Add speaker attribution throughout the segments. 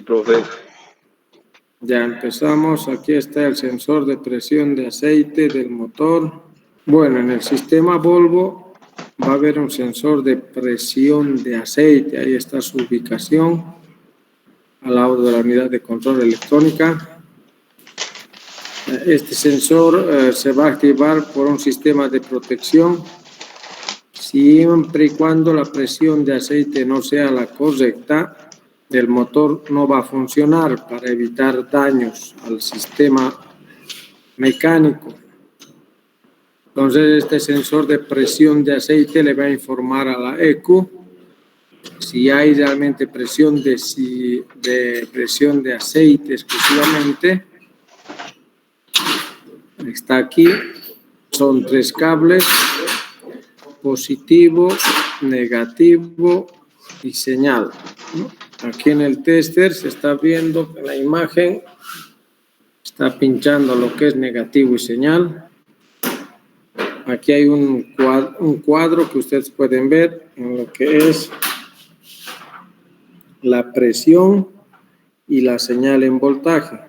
Speaker 1: profe.
Speaker 2: Ya empezamos. Aquí está el sensor de presión de aceite del motor. Bueno, en el sistema Volvo va a haber un sensor de presión de aceite. Ahí está su ubicación, al lado de la unidad de control electrónica. Este sensor se va a activar por un sistema de protección. Siempre y cuando la presión de aceite no sea la correcta, el motor no va a funcionar, para evitar daños al sistema mecánico. Entonces, este sensor de presión de aceite le va a informar a la ECU si hay realmente presión presión de aceite exclusivamente. Está aquí. Son 3 cables: positivo, negativo y señal. Aquí en el tester se está viendo que la imagen está pinchando lo que es negativo y señal. Aquí hay un cuadro que ustedes pueden ver en lo que es la presión y la señal en voltaje.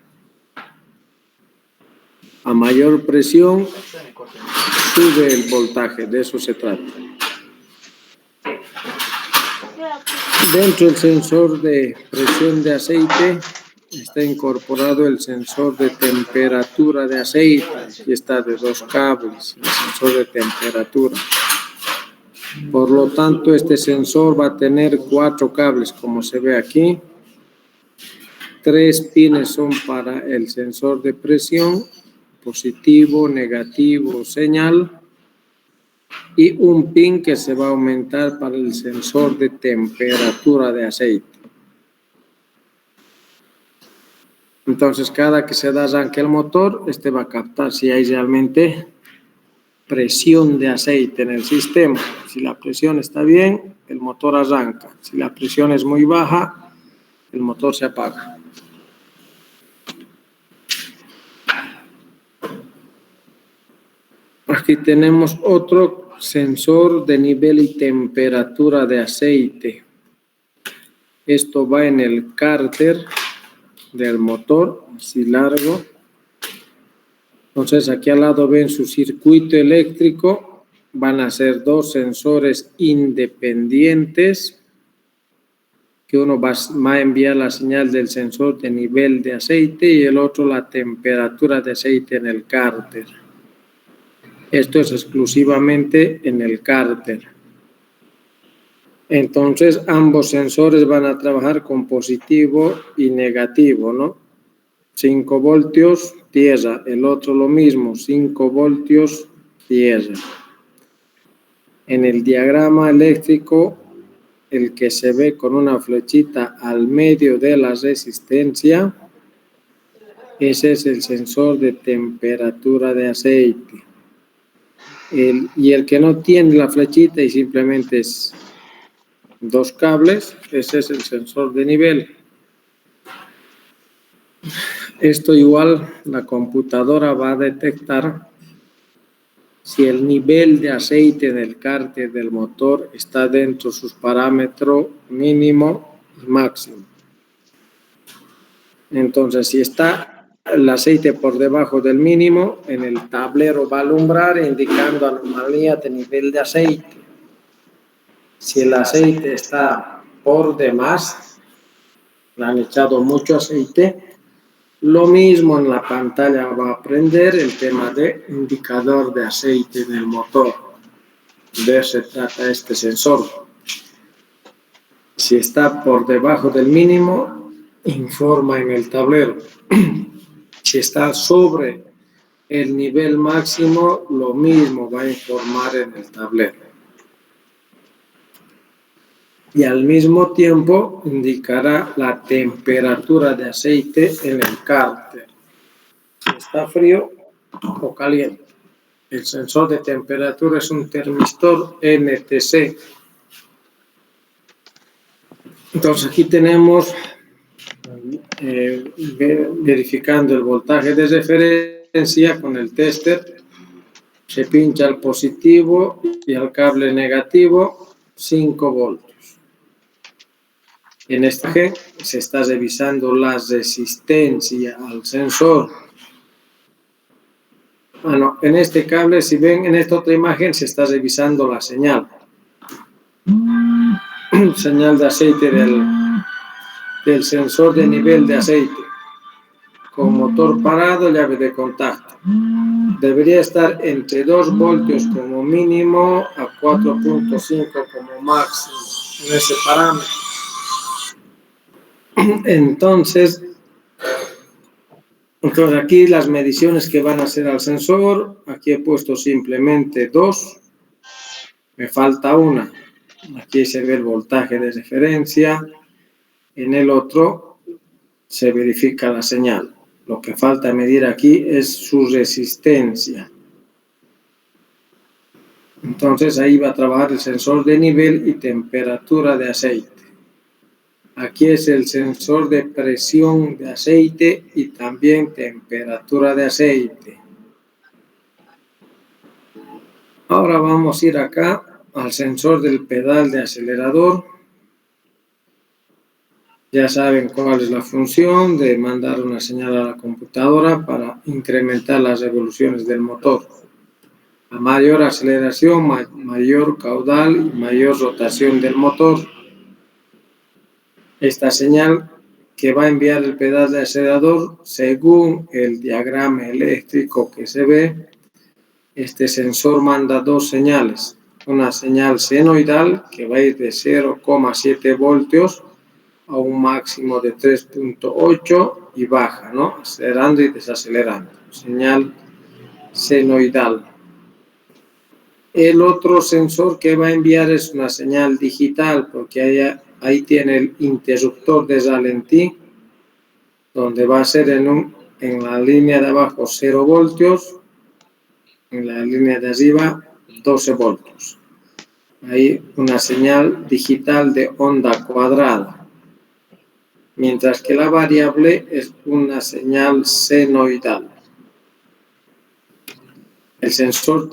Speaker 2: A mayor presión sube el voltaje, de eso se trata. Dentro del sensor de presión de aceite está incorporado el sensor de temperatura de aceite. Aquí está, de 2 cables, el sensor de temperatura. Por lo tanto, este sensor va a tener 4 cables, como se ve aquí. 3 pines son para el sensor de presión, positivo, negativo, señal, y un pin que se va a aumentar para el sensor de temperatura de aceite. Entonces, cada que se da arranque el motor, este va a captar si hay realmente presión de aceite en el sistema. Si la presión está bien, el motor arranca. Si la presión es muy baja, el motor se apaga. Aquí tenemos otro sensor de nivel y temperatura de aceite. Esto va en el cárter del motor, así largo. Entonces, aquí al lado ven su circuito eléctrico. Van a ser 2 sensores independientes, que uno va a enviar la señal del sensor de nivel de aceite y el otro la temperatura de aceite en el cárter. Esto es exclusivamente en el cárter. Entonces, ambos sensores van a trabajar con positivo y negativo, ¿no? 5 voltios, tierra. El otro lo mismo, 5 voltios, tierra. En el diagrama eléctrico, el que se ve con una flechita al medio de la resistencia, ese es el sensor de temperatura de aceite. Y el que no tiene la flechita y simplemente es 2 cables, ese es el sensor de nivel. Esto igual la computadora va a detectar si el nivel de aceite en el cárter del motor está dentro de sus parámetros mínimo y máximo. Entonces, si está el aceite por debajo del mínimo, en el tablero va a alumbrar indicando anomalía de nivel de aceite. Si el aceite está por demás, le han echado mucho aceite, lo mismo en la pantalla va a prender el tema de indicador de aceite en el motor. De eso se trata este sensor. Si está por debajo del mínimo, informa en el tablero. Si está sobre el nivel máximo, lo mismo va a informar en el tablero. Y al mismo tiempo indicará la temperatura de aceite en el cárter. Si está frío o caliente. El sensor de temperatura es un termistor NTC. Entonces aquí tenemos verificando el voltaje de referencia con el tester. Se pincha al positivo y al cable negativo 5 voltios. En este G se está revisando la resistencia al sensor. Bueno, en este cable, si ven en esta otra imagen, se está revisando la señal. Señal de aceite del sensor de nivel de aceite. Con motor parado, llave de contacto. Debería estar entre 2 voltios como mínimo a 4.5 como máximo en ese parámetro. Entonces aquí las mediciones que van a hacer al sensor, aquí he puesto simplemente 2, me falta una. Aquí se ve el voltaje de referencia, en el otro se verifica la señal. Lo que falta medir aquí es su resistencia. Entonces ahí va a trabajar el sensor de nivel y temperatura de aceite. Aquí es el sensor de presión de aceite y también temperatura de aceite. Ahora vamos a ir acá al sensor del pedal de acelerador. Ya saben cuál es la función de mandar una señal a la computadora para incrementar las revoluciones del motor. A mayor aceleración, mayor caudal y mayor rotación del motor. Esta señal que va a enviar el pedal de acelerador, según el diagrama eléctrico que se ve, este sensor manda 2 señales. Una señal senoidal que va a ir de 0,7 voltios a un máximo de 3.8 y baja, ¿no? Acelerando y desacelerando. Señal senoidal. El otro sensor que va a enviar es una señal digital, porque ahí tiene el interruptor de ralentí, donde va a ser en la línea de abajo 0 voltios, en la línea de arriba 12 voltios. Ahí una señal digital de onda cuadrada. Mientras que la variable es una señal senoidal. El sensor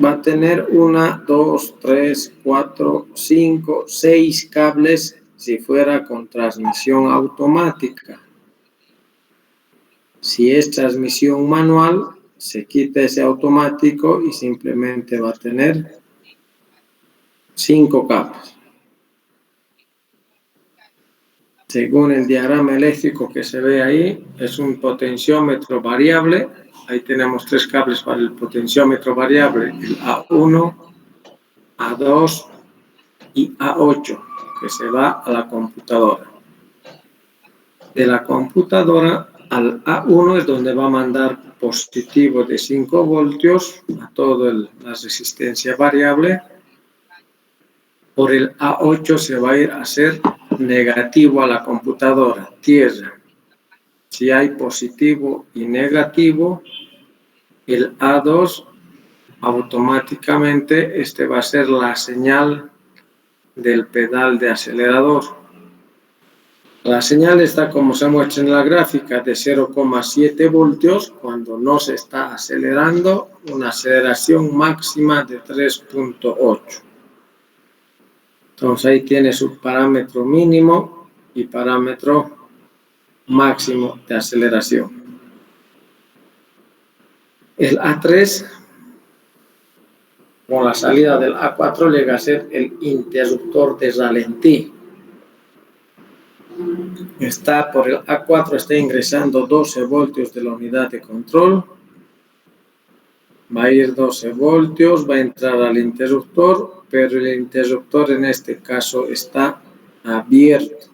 Speaker 2: va a tener 1, 2, 3, 4, 5, 6 cables si fuera con transmisión automática. Si es transmisión manual, se quita ese automático y simplemente va a tener 5 cables. Según el diagrama eléctrico que se ve ahí, es un potenciómetro variable. Ahí tenemos 3 cables para el potenciómetro variable, el A1, A2 y A8, que se va a la computadora. De la computadora al A1 es donde va a mandar positivo de 5 voltios a toda la resistencia variable. Por el A8 se va a ir a hacer negativo a la computadora, tierra. Si hay positivo y negativo, el A2 automáticamente va a ser la señal del pedal de acelerador. La señal está como se muestra en la gráfica de 0,7 voltios cuando no se está acelerando, una aceleración máxima de 3.8. Entonces ahí tiene su parámetro mínimo y parámetro máximo de aceleración. El A3, con la salida del A4, llega a ser el interruptor de ralentí. Por el A4 está ingresando 12 voltios de la unidad de control. Va a ir 12 voltios, va a entrar al interruptor, pero el interruptor en este caso está abierto.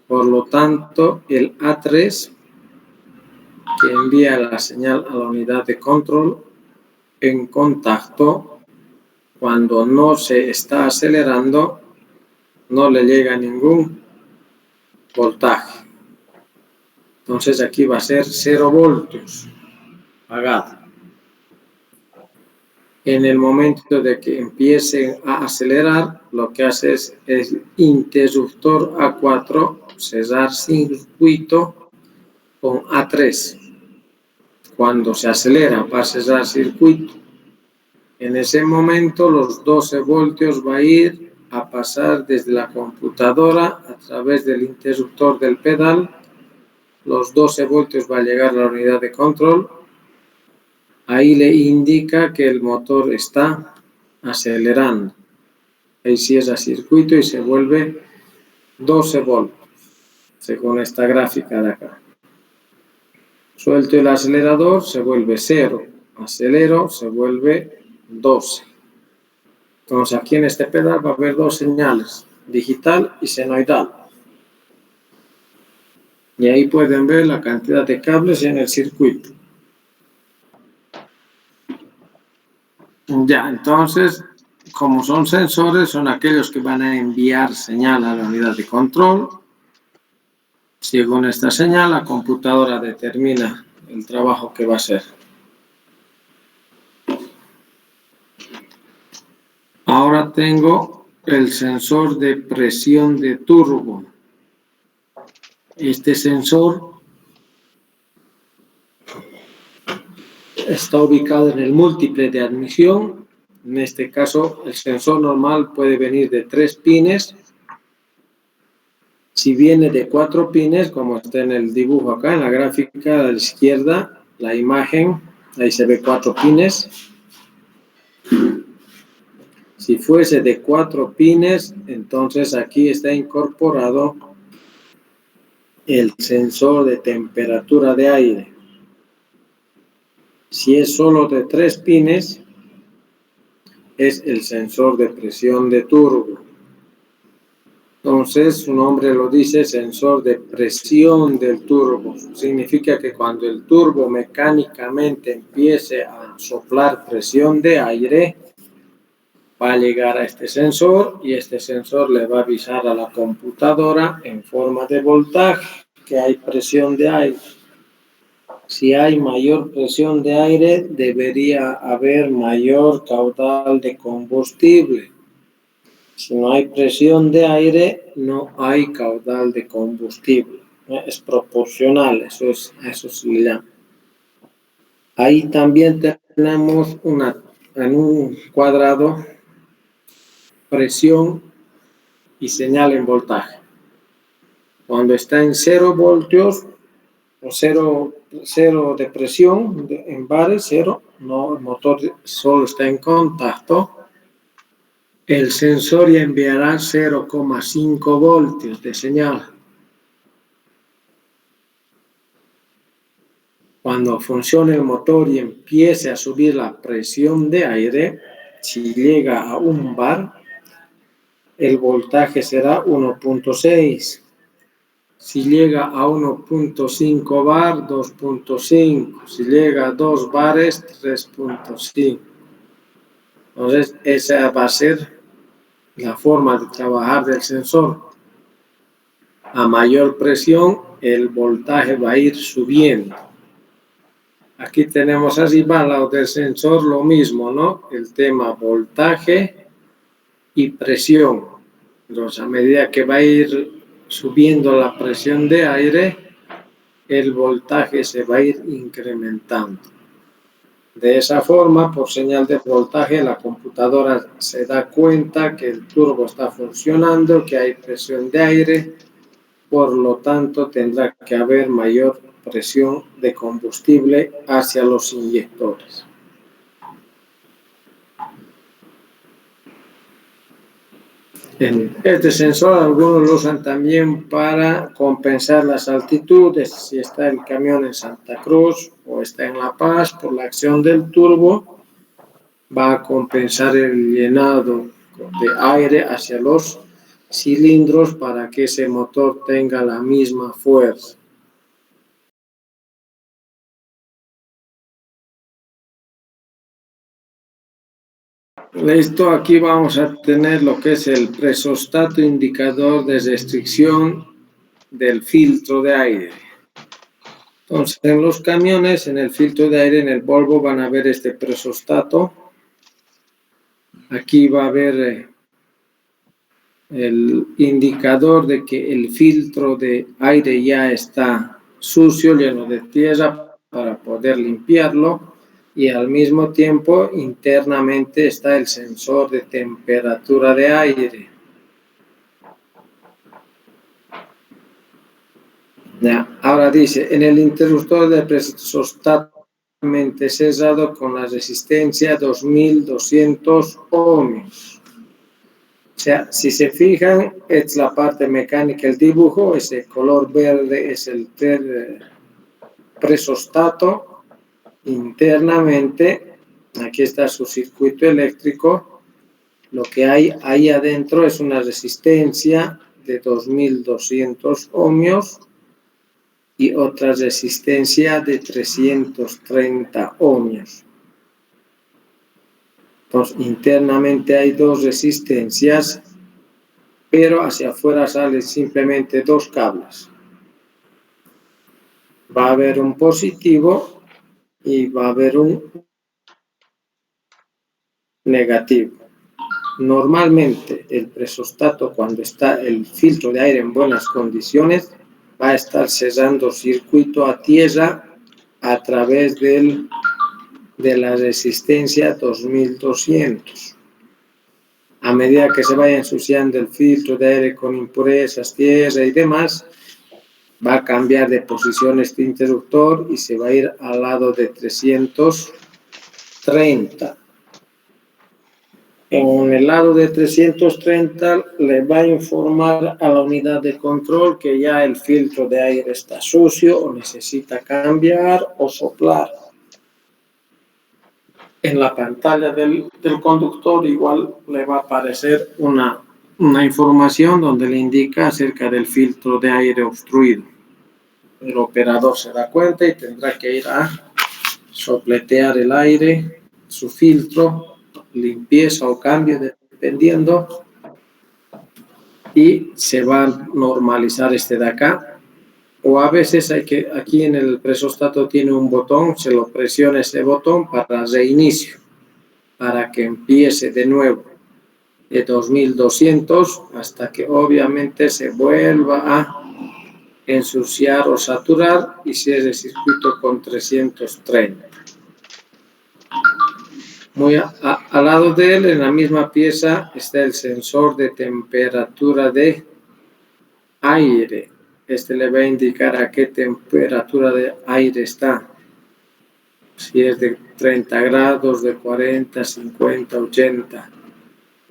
Speaker 2: Por lo tanto, el A3, que envía la señal a la unidad de control en contacto, cuando no se está acelerando, no le llega ningún voltaje. Entonces aquí va a ser 0 voltios apagado. En el momento de que empiecen a acelerar, lo que hace es el interruptor A4 cerrar circuito con A3. Cuando se acelera va a cerrar circuito. En ese momento los 12 voltios va a ir a pasar desde la computadora a través del interruptor del pedal. Los 12 voltios va a llegar a la unidad de control. Ahí le indica que el motor está acelerando. Ahí cierra circuito y se vuelve 12 voltios, según esta gráfica de acá. Suelto el acelerador, se vuelve 0. Acelero, se vuelve 12. Entonces aquí en este pedal va a haber dos señales, digital y senoidal. Y ahí pueden ver la cantidad de cables en el circuito. Ya, entonces, como son sensores, son aquellos que van a enviar señal a la unidad de control. Según esta señal, la computadora determina el trabajo que va a hacer. Ahora tengo el sensor de presión de turbo. Este sensor está ubicado en el múltiple de admisión. En este caso, el sensor normal puede venir de 3 pines. Si viene de 4 pines, como está en el dibujo acá, en la gráfica a la izquierda, la imagen, ahí se ve 4 pines. Si fuese de 4 pines, entonces aquí está incorporado el sensor de temperatura de aire. Si es solo de 3 pines, es el sensor de presión de turbo. Entonces, su nombre lo dice, sensor de presión del turbo. Significa que cuando el turbo mecánicamente empiece a soplar presión de aire, va a llegar a este sensor y este sensor le va a avisar a la computadora en forma de voltaje que hay presión de aire. Si hay mayor presión de aire, debería haber mayor caudal de combustible. Si no hay presión de aire, no hay caudal de combustible. Es proporcional, eso se le llama. Ahí también tenemos en un cuadrado presión y señal en voltaje. Cuando está en 0 voltios o 0 de presión, en bares 0, no, el motor solo está en contacto. El sensor ya enviará 0,5 voltios de señal. Cuando funcione el motor y empiece a subir la presión de aire, si llega a 1 bar, el voltaje será 1.6. Si llega a 1.5 bar, 2.5. Si llega a 2 bares, 3.5. Entonces, esa va a ser la forma de trabajar del sensor. A mayor presión, el voltaje va a ir subiendo. Aquí tenemos arriba al lado del sensor lo mismo, ¿no? El tema voltaje y presión. Entonces, a medida que va a ir subiendo la presión de aire, el voltaje se va a ir incrementando. De esa forma, por señal de voltaje, la computadora se da cuenta que el turbo está funcionando, que hay presión de aire, por lo tanto tendrá que haber mayor presión de combustible hacia los inyectores. Este sensor algunos lo usan también para compensar las altitudes. Si está el camión en Santa Cruz o está en La Paz, por la acción del turbo, va a compensar el llenado de aire hacia los cilindros para que ese motor tenga la misma fuerza. Listo, aquí vamos a tener lo que es el presostato indicador de restricción del filtro de aire. Entonces, en los camiones, en el filtro de aire, en el Volvo, van a ver este presostato. Aquí va a haber el indicador de que el filtro de aire ya está sucio, lleno de tierra, para poder limpiarlo. y al mismo tiempo internamente está el sensor de temperatura de aire. Ya, ahora dice, en el interruptor de presostato cerrado con la resistencia 2200 ohmios. O sea, si se fijan, es la parte mecánica del dibujo, ese color verde es el presostato. Internamente, aquí está su circuito eléctrico, lo que hay ahí adentro es una resistencia de 2200 ohmios y otra resistencia de 330 ohmios. Entonces, internamente hay dos resistencias, pero hacia afuera salen simplemente dos cables. Va a haber un positivo y va a haber un negativo. Normalmente el presostato, cuando está el filtro de aire en buenas condiciones, va a estar cerrando circuito a tierra a través de la resistencia 2200. A medida que se vaya ensuciando el filtro de aire con impurezas, tierra y demás, va a cambiar de posición este interruptor y se va a ir al lado de 330. En el lado de 330 le va a informar a la unidad de control que ya el filtro de aire está sucio o necesita cambiar o soplar. En la pantalla del conductor igual le va a aparecer una información donde le indica acerca del filtro de aire obstruido. El operador se da cuenta y tendrá que ir a sopletear el aire, su filtro, limpieza o cambio dependiendo, y se va a normalizar este de acá. O a veces hay que, aquí en el presostato tiene un botón, se lo presiona ese botón para reinicio, para que empiece de nuevo de 2200 hasta que obviamente se vuelva a ensuciar o saturar y cierre el circuito con 330. Muy al lado de él, en la misma pieza, está el sensor de temperatura de aire. Este le va a indicar a qué temperatura de aire está. Si es de 30 grados, de 40, 50, 80.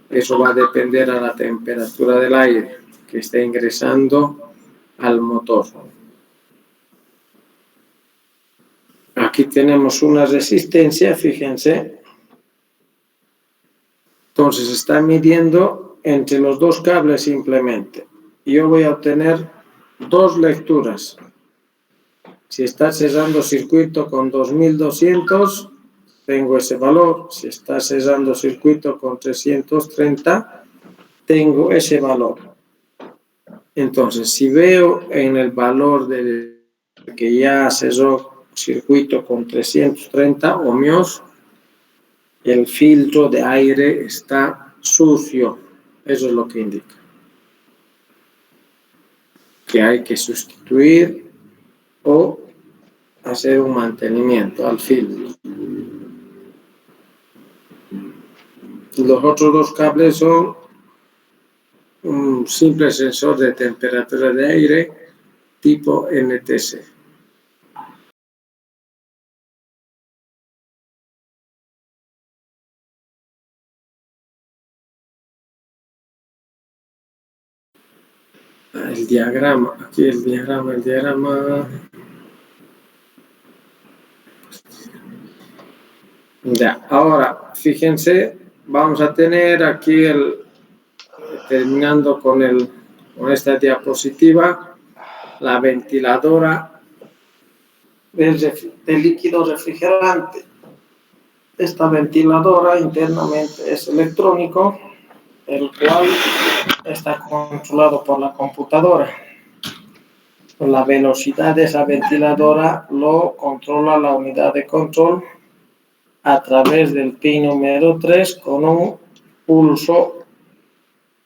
Speaker 2: Eso va a depender a la temperatura del aire que está ingresando al motor. Aquí tenemos una resistencia, fíjense. Entonces está midiendo entre los dos cables simplemente. Yo voy a obtener dos lecturas. Si está cerrando circuito con 2200, tengo ese valor. Si está cerrando circuito con 330, tengo ese valor. Entonces, si veo en el valor del que ya cerró circuito con 330 ohmios, el filtro de aire está sucio. Eso es lo que indica. Que hay que sustituir o hacer un mantenimiento al filtro. Los otros dos cables son un simple sensor de temperatura de aire tipo NTC. El diagrama, aquí el diagrama. Ya, ahora, fíjense, vamos a tener aquí terminando con esta diapositiva, la ventiladora de líquido refrigerante. Esta ventiladora internamente es electrónico, el cual está controlado por la computadora. La velocidad de esa ventiladora lo controla la unidad de control a través del pin número 3 con un pulso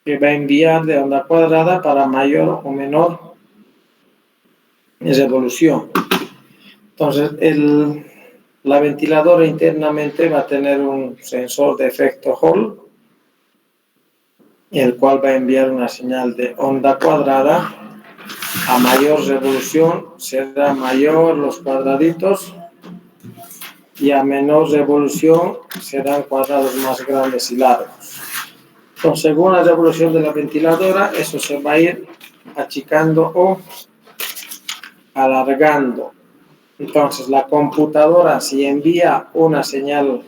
Speaker 2: que va a enviar de onda cuadrada para mayor o menor revolución. Entonces, La ventiladora internamente va a tener un sensor de efecto Hall, el cual va a enviar una señal de onda cuadrada. A mayor revolución será mayor los cuadraditos y a menor revolución serán cuadrados más grandes y largos. Entonces, según la revolución de la ventiladora, eso se va a ir achicando o alargando. Entonces, la computadora, si envía una señal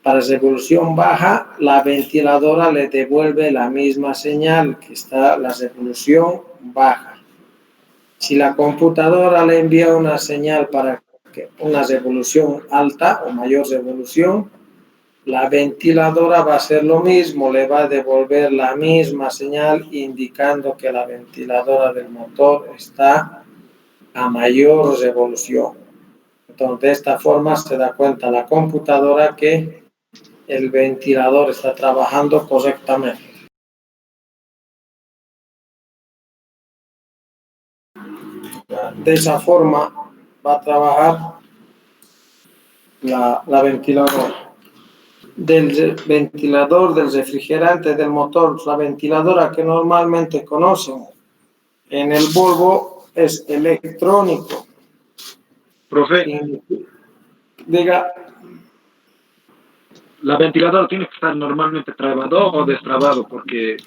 Speaker 2: para revolución baja, la ventiladora le devuelve la misma señal que está la revolución baja. Si la computadora le envía una señal para una revolución alta o mayor revolución, la ventiladora va a hacer lo mismo, le va a devolver la misma señal indicando que la ventiladora del motor está a mayor revolución. Entonces, de esta forma se da cuenta la computadora que el ventilador está trabajando correctamente. De esa forma va a trabajar la ventiladora. Del ventilador, del refrigerante, del motor, la ventiladora que normalmente conocen en el Volvo es electrónico.
Speaker 1: Profe,
Speaker 2: Diga,
Speaker 1: ¿la ventiladora tiene que estar normalmente trabado o destrabado? Porque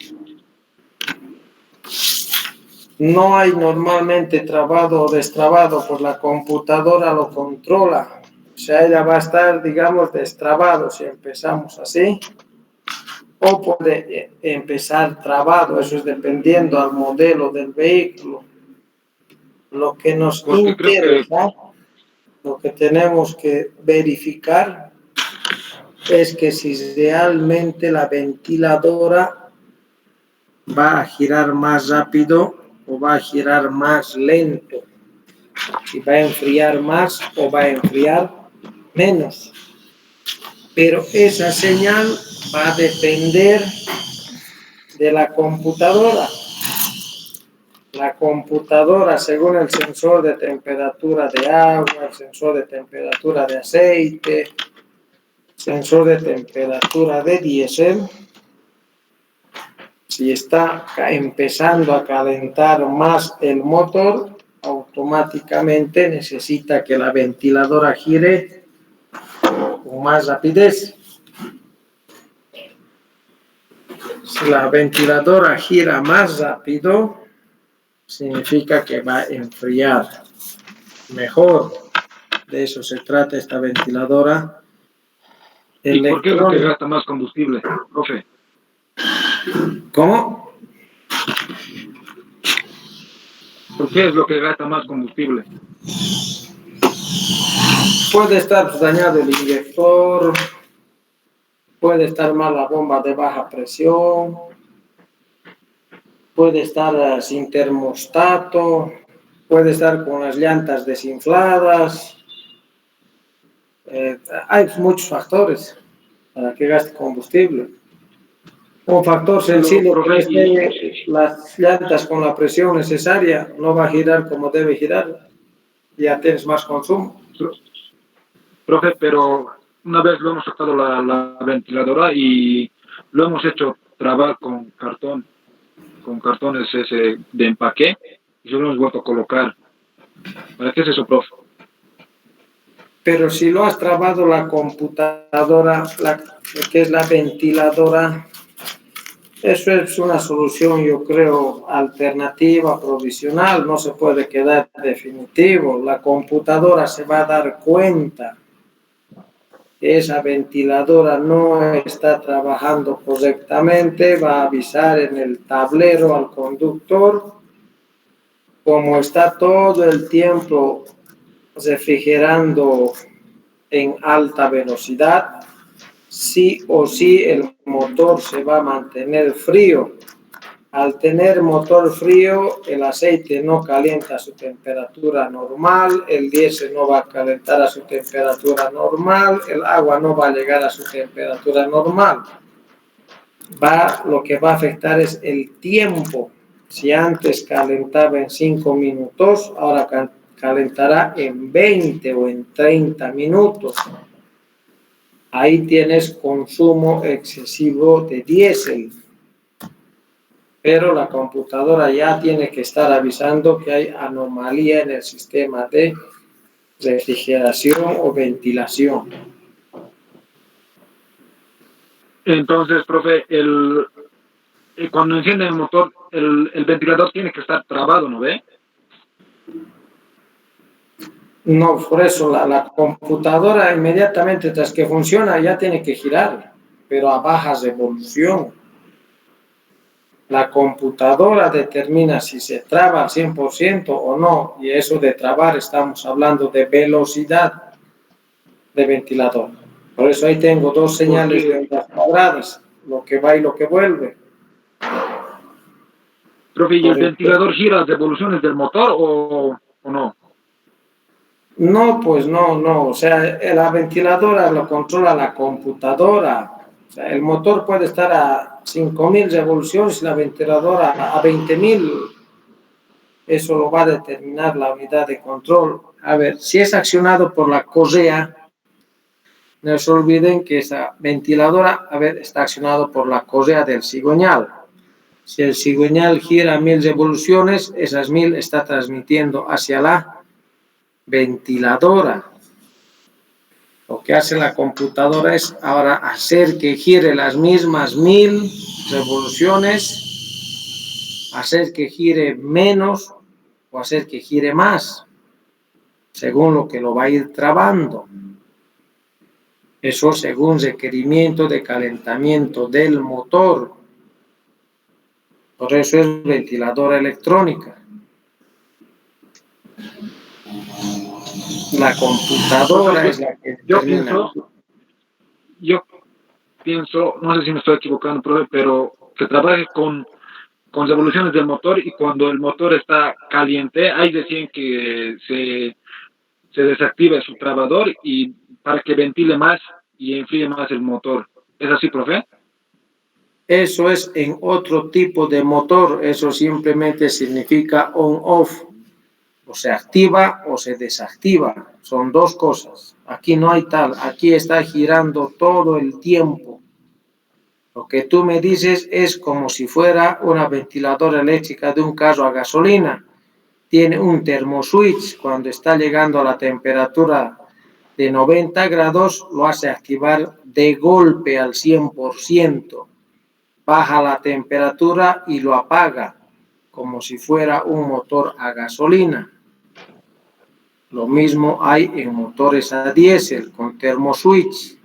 Speaker 2: no hay normalmente trabado o destrabado, pues la computadora lo controla. O sea, ella va a estar, digamos, destrabado si empezamos así, o puede empezar trabado, eso es dependiendo al modelo del vehículo. Lo que nos
Speaker 1: porque creo que
Speaker 2: interesa, lo que tenemos que verificar es que si realmente la ventiladora va a girar más rápido o va a girar más lento, si va a enfriar más o va a enfriar menos. Pero esa señal va a depender de la computadora. La computadora, según el sensor de temperatura de agua, el sensor de temperatura de aceite, sensor de temperatura de diésel, si está empezando a calentar más el motor, automáticamente necesita que la ventiladora gire con más rapidez. Si la ventiladora gira más rápido, significa que va a enfriar mejor. De eso se trata esta ventiladora
Speaker 1: ¿y por qué es lo que
Speaker 2: electrónica.
Speaker 1: gasta más combustible, profe?
Speaker 2: ¿Cómo?
Speaker 1: ¿Por qué es lo que gasta más combustible?
Speaker 2: Puede estar dañado el inyector, puede estar mal la bomba de baja presión, puede estar sin termostato, puede estar con las llantas desinfladas. Hay muchos factores para que gaste combustible. Un factor
Speaker 1: Pero,
Speaker 2: sencillo que
Speaker 1: profe,
Speaker 2: esté las llantas con la presión necesaria, no va a girar como debe girar, ya tienes más consumo.
Speaker 1: profe, pero una vez lo hemos sacado la ventiladora y lo hemos hecho trabar con cartones ese de empaque, y lo hemos vuelto a colocar. ¿Para qué es eso, profe?
Speaker 2: Pero si lo has trabado la computadora, que es la ventiladora, eso es una solución, yo creo, alternativa, provisional, no se puede quedar definitivo. La computadora se va a dar cuenta que esa ventiladora no está trabajando correctamente, va a avisar en el tablero al conductor. Como está todo el tiempo refrigerando en alta velocidad, sí o sí el motor se va a mantener frío. Al tener motor frío, el aceite no calienta a su temperatura normal, el diésel no va a calentar a su temperatura normal, el agua no va a llegar a su temperatura normal. Lo que va a afectar es el tiempo. Si antes calentaba en 5 minutos, ahora calentará en 20 o en 30 minutos. Ahí tienes consumo excesivo de diésel. Pero la computadora ya tiene que estar avisando que hay anomalía en el sistema de refrigeración o ventilación.
Speaker 1: Entonces, profe, cuando enciende el motor, el ventilador tiene que estar trabado, ¿no ve?
Speaker 2: No, por eso la computadora inmediatamente tras que funciona ya tiene que girar, pero a baja revolución. La computadora determina si se traba al 100% o no, y eso de trabar estamos hablando de velocidad de ventilador. Por eso ahí tengo dos señales de ondas cuadradas, lo que va y lo que vuelve.
Speaker 1: Profe, ¿y el
Speaker 2: Por
Speaker 1: ventilador gira las revoluciones del motor o no?
Speaker 2: No, pues no. O sea, la ventiladora lo controla la computadora. O sea, el motor puede estar a 5.000 revoluciones y la ventiladora a 20.000. Eso lo va a determinar la unidad de control. A ver, si es accionado por la correa, no se olviden que esa ventiladora, está accionado por la correa del cigüeñal. Si el cigüeñal gira 1.000 revoluciones, esas 1.000 está transmitiendo hacia la ventiladora. Lo que hace la computadora es ahora hacer que gire las mismas 1.000 revoluciones, hacer que gire menos o hacer que gire más, según lo que lo va a ir trabando. Eso según requerimiento de calentamiento del motor. Por eso es ventiladora electrónica. La computadora es la que determina.
Speaker 1: Yo pienso, no sé si me estoy equivocando, profe, pero que trabaje con revoluciones del motor, y cuando el motor está caliente, ahí decían que se desactiva su trabador y para que ventile más y enfríe más el motor. ¿Es así, profe?
Speaker 2: Eso es en otro tipo de motor, eso simplemente significa on-off, o se activa o se desactiva, son dos cosas. Aquí no hay tal, aquí está girando todo el tiempo. Lo que tú me dices es como si fuera una ventiladora eléctrica de un carro a gasolina. Tiene un termoswitch, cuando está llegando a la temperatura de 90 grados, lo hace activar de golpe al 100%. Baja la temperatura y lo apaga, como si fuera un motor a gasolina. Lo mismo hay en motores a diésel con termoswitch.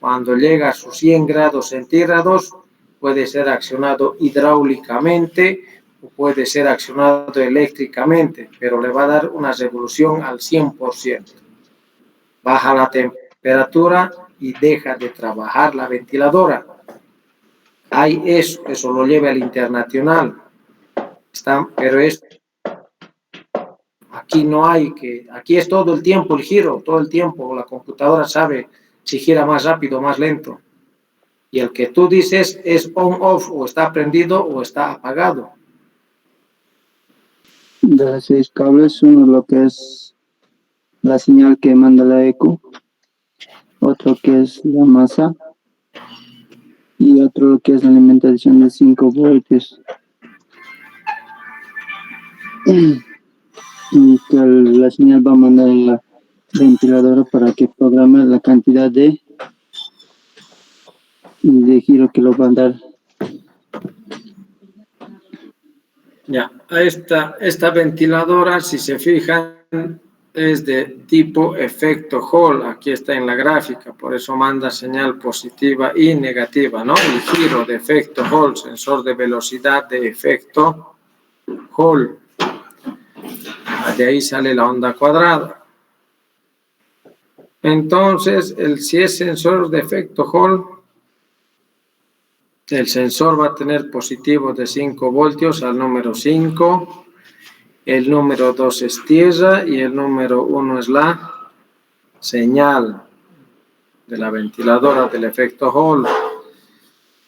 Speaker 2: Cuando llega a sus 100 grados centígrados, puede ser accionado hidráulicamente o puede ser accionado eléctricamente, pero le va a dar una revolución al 100%. Baja la temperatura y deja de trabajar la ventiladora. Hay eso lo lleva al internacional. Pero aquí no hay aquí es todo el tiempo el giro, todo el tiempo. La computadora sabe si gira más rápido o más lento. Y el que tú dices es on-off, o está prendido o está apagado.
Speaker 3: De los 6 cables, uno lo que es la señal que manda la ECU, otro que es la masa y otro lo que es la alimentación de 5 voltios. Y que la señal va a mandar a la ventiladora para que programe la cantidad de giro que lo va a dar.
Speaker 2: Ya, esta ventiladora, si se fijan, es de tipo efecto Hall. Aquí está en la gráfica, por eso manda señal positiva y negativa, ¿no? El giro de efecto Hall, sensor de velocidad de efecto Hall. De ahí sale la onda cuadrada. Entonces, si es sensor de efecto Hall, el sensor va a tener positivos de 5 voltios al número 5, el número 2 es tierra y el número 1 es la señal de la ventiladora del efecto Hall.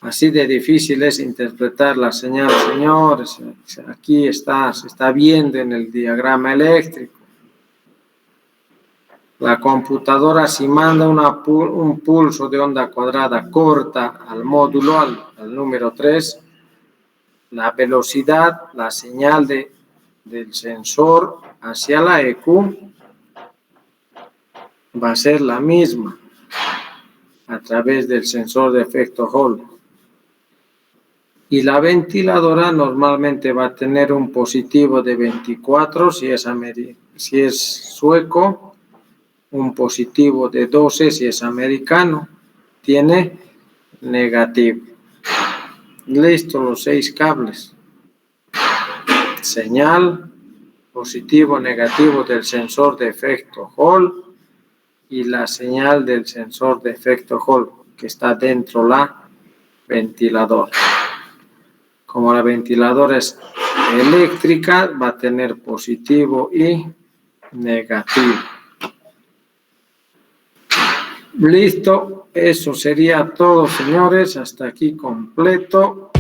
Speaker 2: Así de difícil es interpretar la señal, señores. Aquí se está viendo en el diagrama eléctrico. La computadora, si manda un pulso de onda cuadrada corta al módulo, al número 3, la velocidad, la señal del sensor hacia la EQ va a ser la misma a través del sensor de efecto Hall. Y la ventiladora normalmente va a tener un positivo de 24 si es sueco, un positivo de 12 si es americano, tiene negativo. Listo, los 6 cables. Señal, positivo, negativo del sensor de efecto Hall y la señal del sensor de efecto Hall que está dentro la ventiladora. Como la ventiladora es eléctrica, va a tener positivo y negativo. Listo, eso sería todo, señores. Hasta aquí completo.